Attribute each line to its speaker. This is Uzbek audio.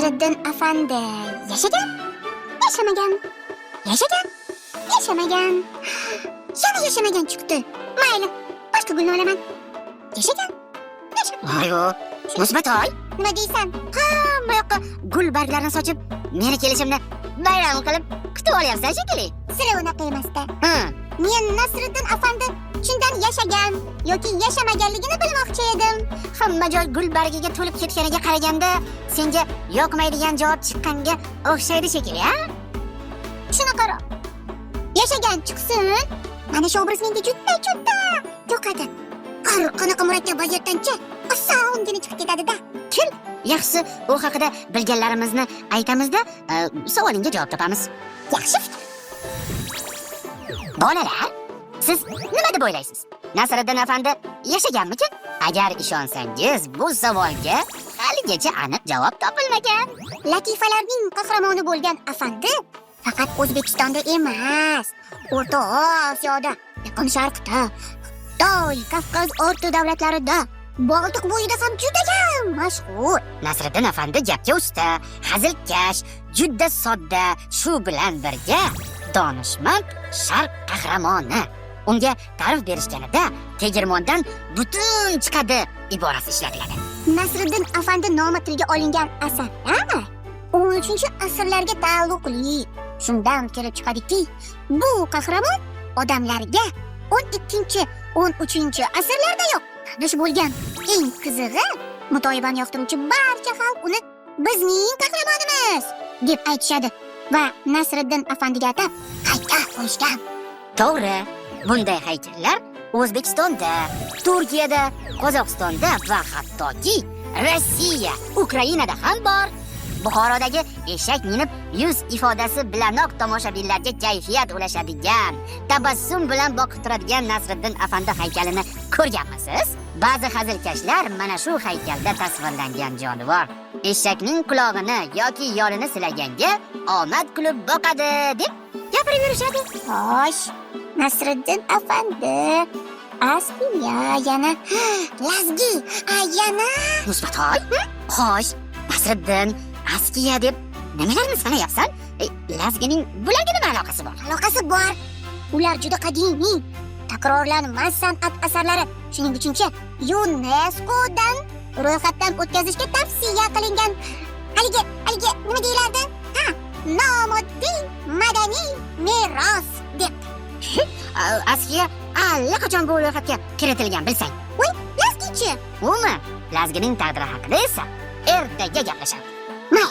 Speaker 1: Nasriddin afandi yashagan? Yashamagan. Yashagan? Yashamagan. Yana yashamagan chiqdi. Mayli, boshqa gulni olaman. Yashagan? Yashamagan.
Speaker 2: Ayo, Musbatoy,
Speaker 1: Nima deysan?
Speaker 2: hamma yoqqa gul barglarini sochib, meni kelishimni bayram qilib kutib olyapsan shekilli.
Speaker 1: Sira unaqa emas-da.
Speaker 2: Ha,
Speaker 1: Men Nasriddin afandi chindan yashagan yoki yashamaganligini bilmoqchi edim.
Speaker 2: hamma joy gul bargiga to'lib ketganiga qaraganda, senga yoqmaydigan javob chiqqanga o'xshaydi shekilli, ha?
Speaker 1: Shuni qara. Yashagan chiqsin. Mana shu obraz menga juda yoqadi. Har qanaqa murakkab vaziyatdancha osongina chiqib ketadi-da.
Speaker 2: Kul. Yaxshi, u haqida bilganlarimizni aytamizda, savolingga javob topamiz.
Speaker 1: Yaxshi.
Speaker 2: Bolalar, siz nima deb o'ylaysiz? Nasriddin afandi yashaganmikin? Agar ishonsangiz, bu savolga haligacha aniq javob topilmagan.
Speaker 1: Latifalarning qahramoni bo'lgan afandi faqat O'zbekistonda emas, O'rta Osiyoda, Yaqin Sharqda, Xitoy, Kavkaz o'rta davlatlarida, Boltiq bo'yida ham juda mashhur.
Speaker 2: Nasriddin afandi gapga usta, hazilkash, juda sodda, shu bilan birga donishmand sharq qahramoni. Unga ta'rif berishganida tegirmondan butun chiqadi iborasi ishlatiladi.
Speaker 1: Nasriddin afandi nomi tilga olingan asarlar 13-asrlarga taalluqli. Shundan kelib chiqadiki, bu qahramon odamlarga 12-13-asrlarda yo'q. Tanish bo'lgan. Eng qizig'i, mutoyibani yoqtiruvchi barcha xalq uni bizning qahramonimiz deb aytishadi va Nasriddin afandiga atab haykal qo'yishgan.
Speaker 2: To'g'ri, bunday haykallar O'zbekistonda, Turkiyada, Qozog'istonda va hattoki Rossiya, Ukrainada ham bor. Buxorodagi eshak minib yuz ifodasi bilanoq tomoshabinlarga kayfiyat ulashadigan, tabassum bilan boqib turadigan Nasriddin afandi haykalini ko'rganmisiz? Ba'zi hazilkashlar mana shu haykalda tasvirlangan jonivor eshakning qulog'ini yoki yonini silaganga omad kulib boqadi deb gapirib yurishadi.
Speaker 1: Xo'sh, Nasriddin afandi asliya yana lazgi, yana
Speaker 2: Musbatoy, xo'sh, Nasriddin askiya deb nimalarni sanayapsan? Lazgining bularga nima aloqasi bor?
Speaker 1: aloqasi bor. Ular juda qadimiy, takrorlanmas san'at asarlari. Shuning uchuncha UNESCO-dan ro'yxatdan o'tkazishga tavsiya qilingan. Haligi nima deyiladi? Nomoddiy madaniy meros deb.
Speaker 2: Askiya allaqachon bu ro'yxatga kiritilgan bilsang.
Speaker 1: Voy, lazgichi.
Speaker 2: Umi, lazgining taqdiri haqida esa ertaga gaplashamiz.
Speaker 1: May,